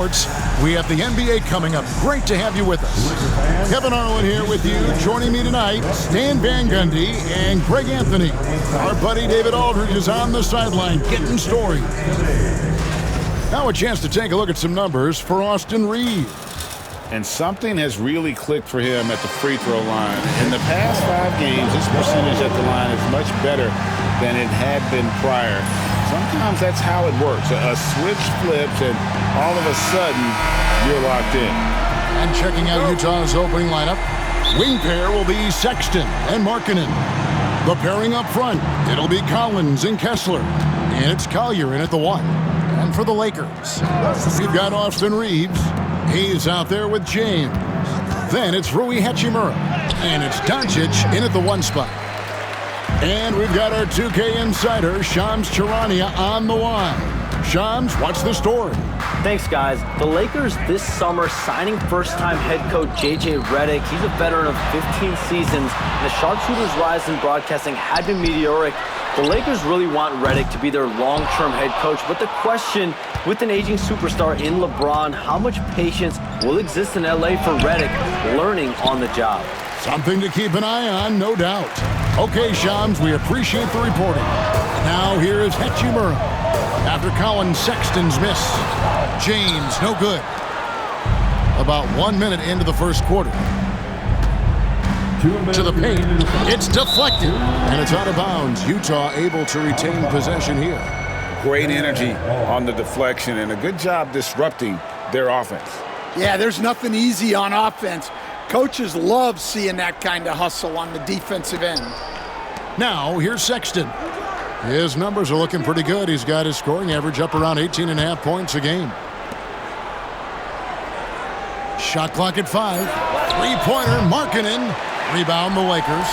We have the NBA coming up. Great to have you with us. Kevin Arlen here with you. Joining me tonight, Stan Van Gundy and Greg Anthony. Our buddy David Aldridge is on the sideline getting stories. Now a chance to take a look at some numbers for Austin Reeves. And something has really clicked for him at the free throw line. In the past 5 games, his percentage at the line is much better than it had been prior. Sometimes that's how it works. A switch flips and all of a sudden you're locked in. And checking out Utah's opening lineup, wing pair will be Sexton and Markkanen. The pairing up front, it'll be Collins and Kessler. And it's Collier in at the 1. And for the Lakers, we've got Austin Reeves. He's out there with James. Then it's Rui Hachimura. And it's Doncic in at the 1 spot. And we've got our 2K insider, Shams Charania, on the line. Shams, what's the story? Thanks, guys. The Lakers this summer signing first-time head coach J.J. Redick. He's a veteran of 15 seasons. And the sharpshooter's rise in broadcasting had been meteoric. The Lakers really want Redick to be their long-term head coach. But the question, with an aging superstar in LeBron, how much patience will exist in L.A. for Redick learning on the job? Something to keep an eye on, no doubt. Okay, Shams, we appreciate the reporting. Now here is Hachimura. After Colin Sexton's miss, James, no good. About 1 minute into the first quarter. To the paint, it's deflected, and it's out of bounds. Utah able to retain possession here. Great energy on the deflection and a good job disrupting their offense. Yeah, there's nothing easy on offense. Coaches love seeing that kind of hustle on the defensive end. Now, here's Sexton. His numbers are looking pretty good. He's got his scoring average up around 18.5 points a game. Shot clock at 5. Three-pointer, Markkanen. Rebound the Lakers.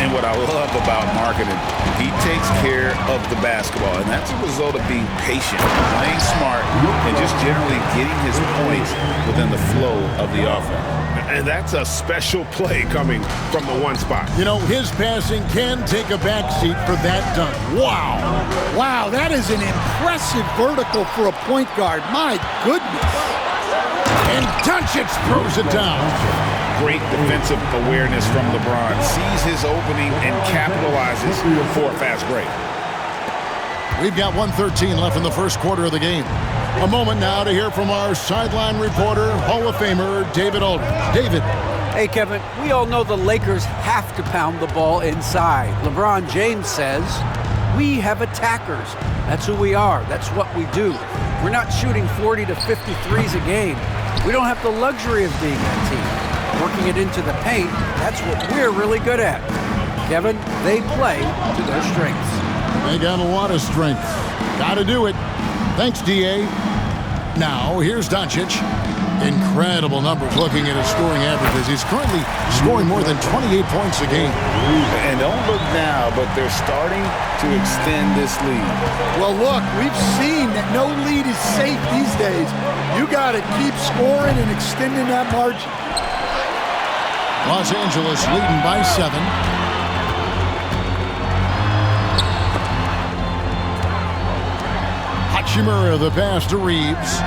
And what I love about Markkanen, he takes care of the basketball, and that's a result of being patient, playing smart, and just generally getting his points within the flow of the offense. And that's a special play coming from the 1 spot. You know, his passing can take a backseat for that dunk. Wow. Wow, that is an impressive vertical for a point guard. My goodness. And Doncic throws it down. Great defensive awareness from LeBron. Sees his opening and capitalizes for a fast break. We've got 1:13 left in the first quarter of the game. A moment now to hear from our sideline reporter, Hall of Famer David Aldridge. David. Hey, Kevin, we all know the Lakers have to pound the ball inside. LeBron James says, we have attackers. That's who we are. That's what we do. We're not shooting 40 to 50 threes a game. We don't have the luxury of being that team. Working it into the paint, that's what we're really good at. Kevin, they play to their strengths. They got a lot of strength. Got to do it. Thanks, D.A. Now, here's Doncic. Incredible numbers looking at his scoring averages. He's currently scoring more than 28 points a game. And don't look now, but they're starting to extend this lead. Well, look, we've seen that no lead is safe these days. You got to keep scoring and extending that margin. Los Angeles leading by 7. Hachimura, the pass to Reeves.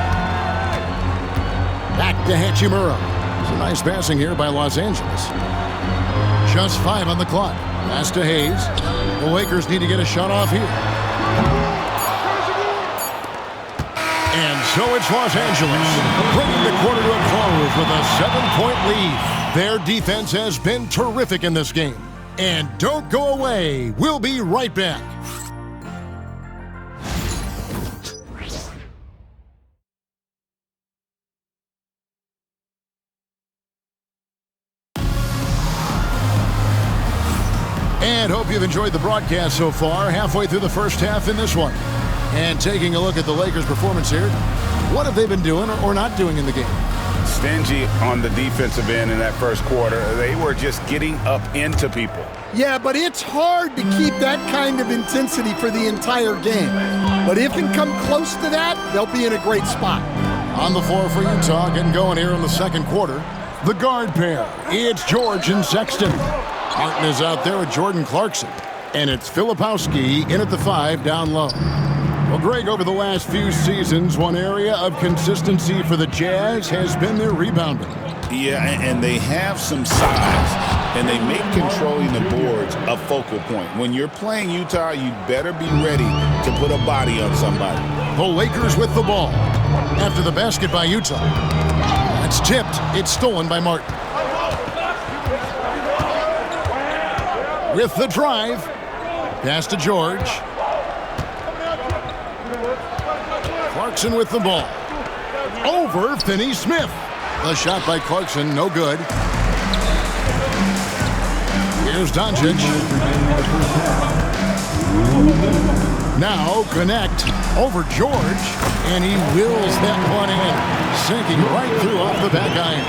Back to Hachimura. It's a nice passing here by Los Angeles. Just 5 on the clock. Pass to Hayes. The Lakers need to get a shot off here. And so it's Los Angeles, bringing the quarter to a close with a 7-point lead. Their defense has been terrific in this game. And don't go away. We'll be right back. And hope you've enjoyed the broadcast so far. Halfway through the first half in this one. And taking a look at the Lakers' performance here. What have they been doing or not doing in the game? Stingy on the defensive end in that first quarter. They were just getting up into people. Yeah, but it's hard to keep that kind of intensity for the entire game. But if it can come close to that, they'll be in a great spot. On the floor for Utah, getting going here in the second quarter. The guard pair, it's George and Sexton. Martin is out there with Jordan Clarkson. And it's Filipowski in at the 5 down low. Well, Greg, over the last few seasons, one area of consistency for the Jazz has been their rebounding. Yeah, and they have some size, and they make controlling the boards a focal point. When you're playing Utah, you better be ready to put a body on somebody. The Lakers with the ball. After the basket by Utah. It's tipped. It's stolen by Martin. With the drive. Pass to George. Clarkson with the ball. Over Finney-Smith. The shot by Clarkson, no good. Here's Doncic. Now connect over George, and he wills that one in, sinking right through off the back iron.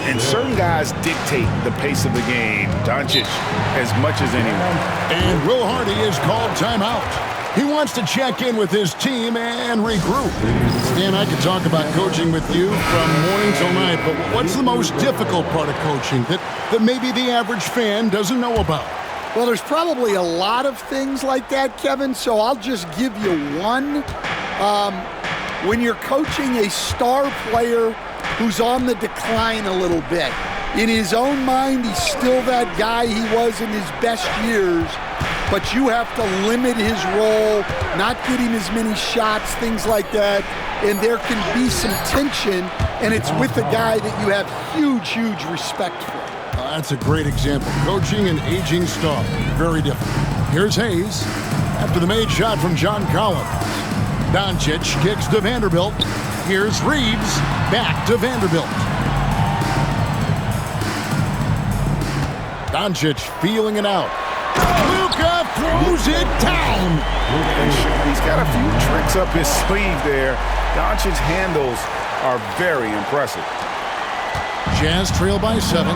And certain guys dictate the pace of the game, Doncic, as much as anyone. And Will Hardy is called timeout. He wants to check in with his team and regroup. Stan, I could talk about coaching with you from morning till night, but what's the most difficult part of coaching that maybe the average fan doesn't know about? Well, there's probably a lot of things like that, Kevin, so I'll just give you one. When you're coaching a star player who's on the decline a little bit, in his own mind, he's still that guy he was in his best years, but you have to limit his role, not getting as many shots, things like that, and there can be some tension, and it's with a guy that you have huge, huge respect for. That's a great example. Coaching an aging star. Very different. Here's Hayes. After the made shot from John Collins. Doncic kicks to Vanderbilt. Here's Reeves. Back to Vanderbilt. Doncic feeling it out. Luka throws it down. He's got a few tricks up his sleeve there. Doncic's handles are very impressive. Jazz trail by 7.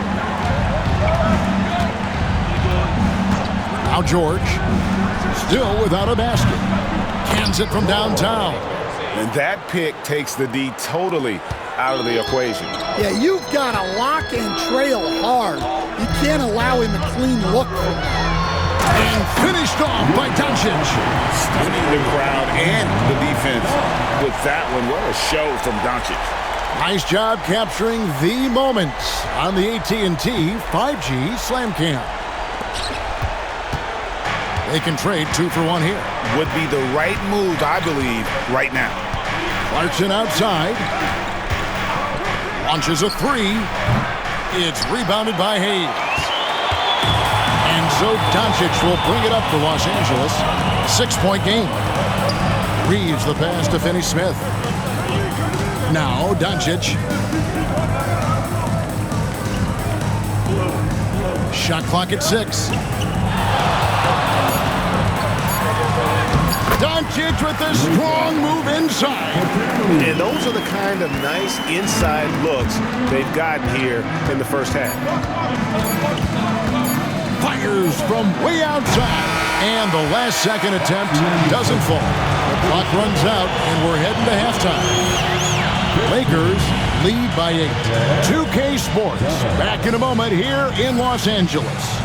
Now George, still without a basket. Cans it from downtown. And that pick takes the D totally out of the equation. Yeah, you've got to lock and trail hard. You can't allow him a clean look from that. And finished off by Doncic. Stunning the crowd and the defense with that one. What a show from Doncic. Nice job capturing the moments on the AT&T 5G Slam Cam. They can trade 2 for 1 here. Would be the right move, I believe, right now. Clarkson outside. Launches a 3. It's rebounded by Hayes. And so Doncic will bring it up for Los Angeles. 6-point game. Reeves the pass to Finney-Smith. Now Doncic. Shot clock at 6. Doncic with a strong move inside. And those are the kind of nice inside looks they've gotten here in the first half. Fires from way outside. And the last second attempt doesn't fall. The clock runs out and we're heading to halftime. Lakers lead by 8. 2K Sports back in a moment here in Los Angeles.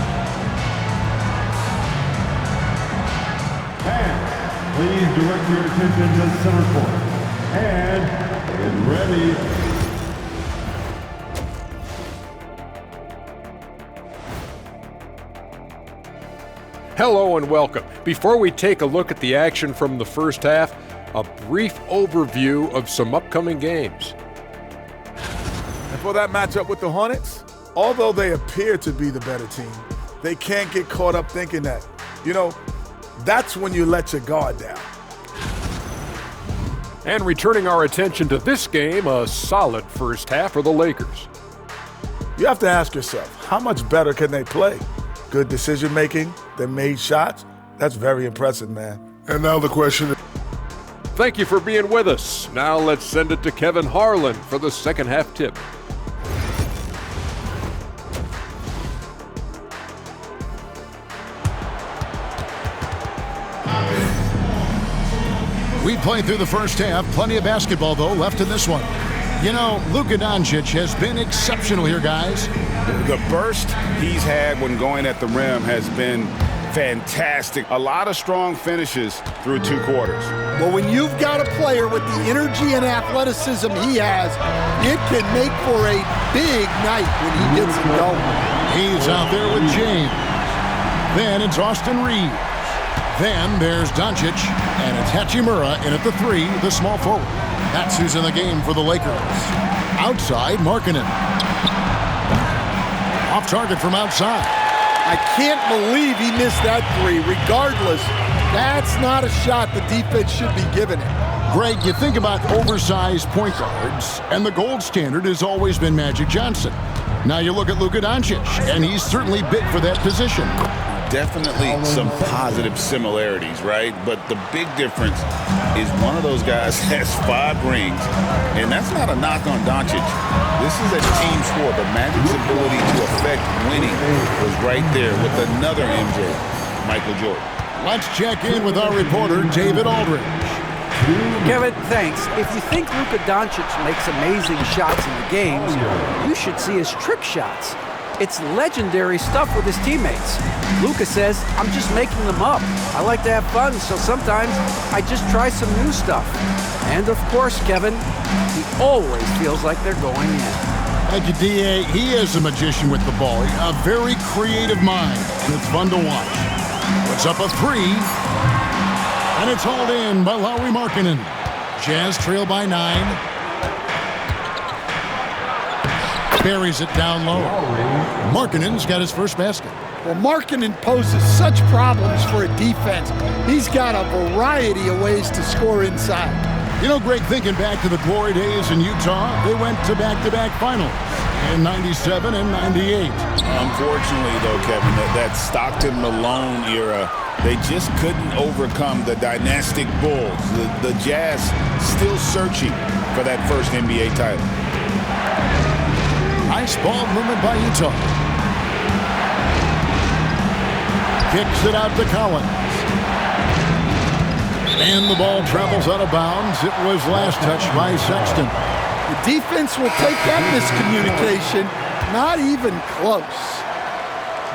Please direct your attention to center court. And get ready. Hello and welcome. Before we take a look at the action from the first half, a brief overview of some upcoming games. And for that matchup with the Hornets, although they appear to be the better team, they can't get caught up thinking that. That's when you let your guard down. And returning our attention to this game, a solid first half for the Lakers. You have to ask yourself, how much better can they play? Good decision making, they made shots. That's very impressive, man. And now the question is, Thank you for being with us. Now let's send it to Kevin Harlan for the second half tip. We played through the first half. Plenty of basketball, though, left in this one. Luka Dončić has been exceptional here, guys. The burst he's had when going at the rim has been fantastic. A lot of strong finishes through 2 quarters. Well, when you've got a player with the energy and athleticism he has, it can make for a big night when he gets it going. He's out there with James. Then it's Austin Reeves. Then there's Doncic, and it's Hachimura in at the 3, the small forward. That's who's in the game for the Lakers. Outside, Markkanen. Off target from outside. I can't believe he missed that 3. Regardless, that's not a shot the defense should be giving it. Greg, you think about oversized point guards, and the gold standard has always been Magic Johnson. Now you look at Luka Dončić, and he's certainly big for that position. Definitely some positive similarities, right? But the big difference is one of those guys has 5 rings, and that's not a knock on Doncic. This is a team sport, but Magic's ability to affect winning was right there with another MJ, Michael Jordan. Let's check in with our reporter, David Aldridge. Kevin, thanks. If you think Luka Dončić makes amazing shots in the games, you should see his trick shots. It's legendary stuff with his teammates. Luka says, I'm just making them up. I like to have fun, so sometimes I just try some new stuff. And of course, Kevin, he always feels like they're going in. Thank you, D.A. He is a magician with the ball. A very creative mind, and it's fun to watch. Puts up a 3, and it's hauled in by Lauri Markkanen. Jazz trail by 9. Buries it down low. Markkanen's got his first basket. Well, Markkanen poses such problems for a defense. He's got a variety of ways to score inside. You know, Greg, thinking back to the glory days in Utah, they went to back-to-back finals in 97 and 98. Unfortunately, though, Kevin, that Stockton-Malone era, they just couldn't overcome the dynastic Bulls. The Jazz still searching for that first NBA title. Nice ball movement by Utah. Kicks it out to Collins. And the ball travels out of bounds. It was last touched by Sexton. The defense will take that miscommunication. Not even close.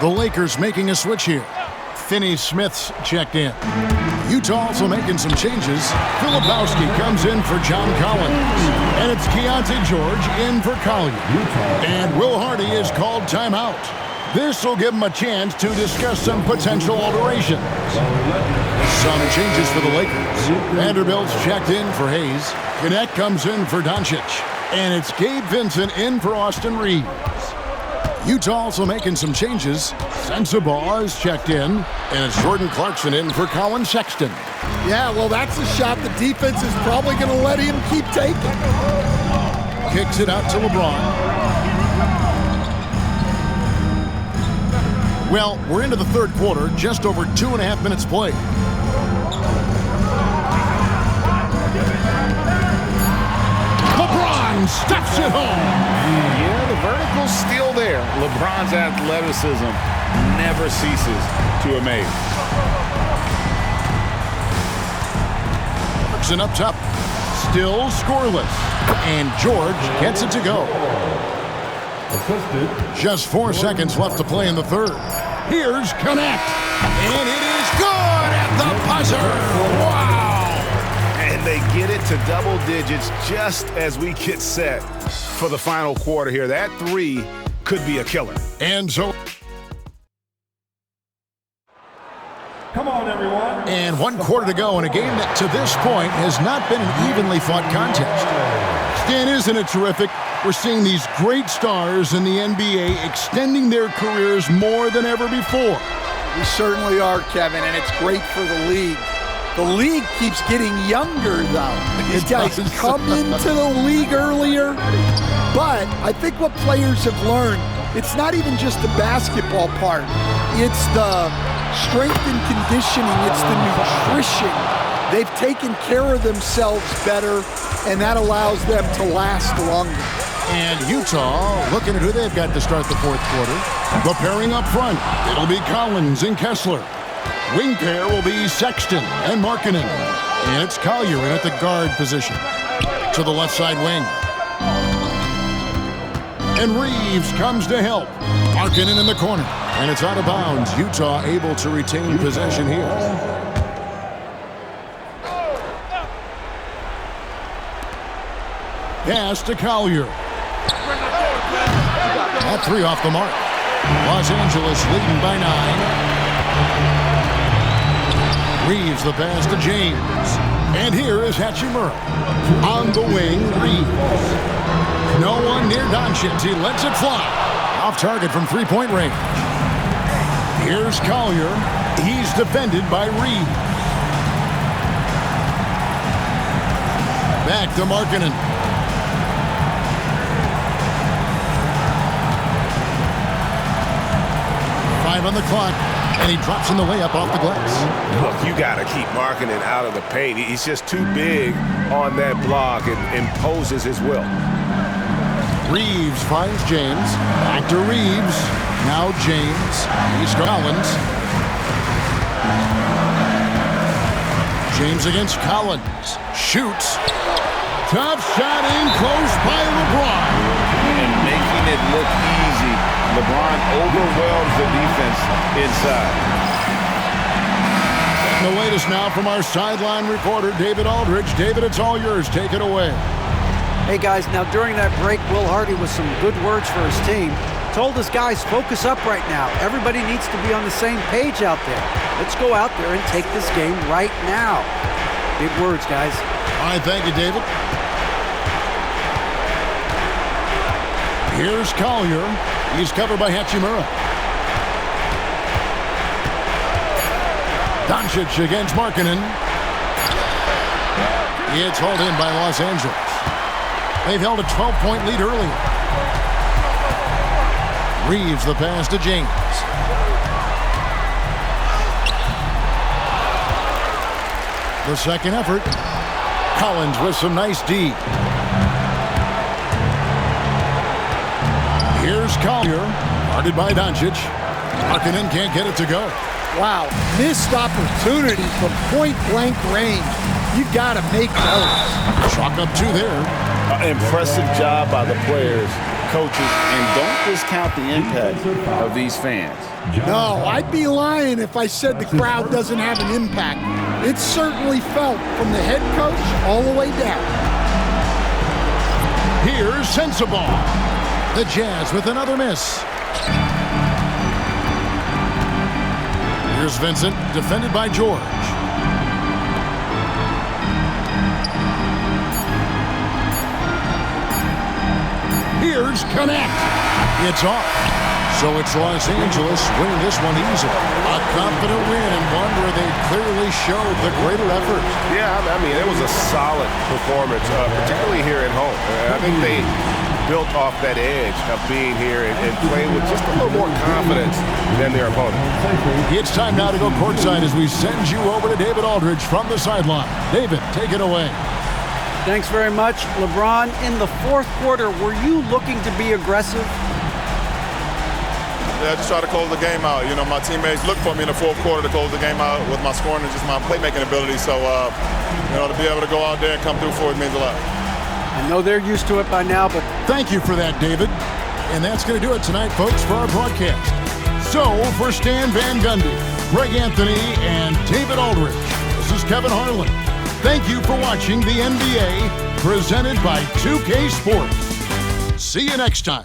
The Lakers making a switch here. Finney-Smith's checked in. Utah also making some changes. Filipowski comes in for John Collins. And it's Keontae George in for Collier. And Will Hardy is called timeout. This will give him a chance to discuss some potential alterations. Some changes for the Lakers. Vanderbilt's checked in for Hayes. Gannett comes in for Doncic. And it's Gabe Vincent in for Austin Reeves. Utah also making some changes. Sensabaugh is checked in, and it's Jordan Clarkson in for Colin Sexton. Yeah, well, that's a shot the defense is probably going to let him keep taking. Kicks it out to LeBron. Well, we're into the third quarter, just over 2.5 minutes played. LeBron stuffs it home. Yeah, the vertical's still there. LeBron's athleticism never ceases to amaze. Clarkson up top, still scoreless, and George gets it to go. Just 4 seconds left to play in the third. Here's Connect, and it is good at the buzzer. Wow! And they get it to double digits just as we get set for the final quarter here. That 3 could be a killer. And so, Come on, everyone. and 1 quarter to go in a game that to this point has not been an evenly fought contest. Stan, isn't it terrific? We're seeing these great stars in the NBA extending their careers more than ever before. We certainly are, Kevin, and it's great for the league. The league keeps getting younger, though. These guys come into the league earlier, but I think what players have learned, it's not even just the basketball part. It's the strength and conditioning. It's the nutrition. They've taken care of themselves better, and that allows them to last longer. And Utah looking at who they've got to start the fourth quarter. The pairing up front, it'll be Collins and Kessler. Wing pair will be Sexton and Markkanen. And it's Collier in at the guard position. To the left side wing. And Reeves comes to help. Markkanen in the corner. And it's out of bounds. Utah able to retain possession here. Pass to Collier. That three off the mark. Los Angeles leading by 9. Reeves the pass to James. And here is Hachimura. On the wing, Reeves. No one near Doncic. He lets it fly. Off target from three-point range. Here's Collier. He's defended by Reeves. Back to Markkanen. On the clock, and he drops in the layup off the glass. Look, you got to keep Markkanen out of the paint. He's just too big on that block and imposes his will. Reeves finds James. Back to Reeves. Now James. He's Collins. James against Collins. Shoots. Tough shot in close by LeBron. And making it look easy. LeBron overwhelms the defense inside. The latest now from our sideline reporter, David Aldridge. David, it's all yours. Take it away. Hey, guys, now during that break, Will Hardy, with some good words for his team, told his guys, focus up right now. Everybody needs to be on the same page out there. Let's go out there and take this game right now. Big words, guys. All right, thank you, David. Here's Collier. He's covered by Hachimura. Doncic against Markkanen. It's hauled in by Los Angeles. They've held a 12-point lead earlier. Reeves the pass to James. The second effort. Collins with some nice D. Here's Collier, guarded by Doncic. Markkanen can't get it to go. Wow, missed opportunity from point-blank range. You got to make those. Chalk up two there. Impressive job by the players, coaches, and don't discount the impact of these fans. No, I'd be lying if I said the crowd doesn't have an impact. It's certainly felt from the head coach all the way down. Here's Sensabaugh. The Jazz with another miss. Here's Vincent, defended by George. Here's Connect. It's off. So it's Los Angeles winning this one easily. A confident win and one where they clearly showed the greater effort. Yeah, I mean, it was a solid performance, particularly here at home. I think they built off that edge of being here and playing with just a little more confidence than their opponent. It's time now to go courtside as we send you over to David Aldridge from the sideline. David, take it away. Thanks very much. LeBron, in the fourth quarter, were you looking to be aggressive? Yeah, just try to close the game out. You know, my teammates look for me in the fourth quarter to close the game out with my scoring and just my playmaking ability. So, you know, to be able to go out there and come through for it means a lot. I know they're used to it by now, but thank you for that, David. And that's going to do it tonight, folks, for our broadcast. So, for Stan Van Gundy, Greg Anthony, and David Aldridge, this is Kevin Harlan. Thank you for watching the NBA, presented by 2K Sports. See you next time.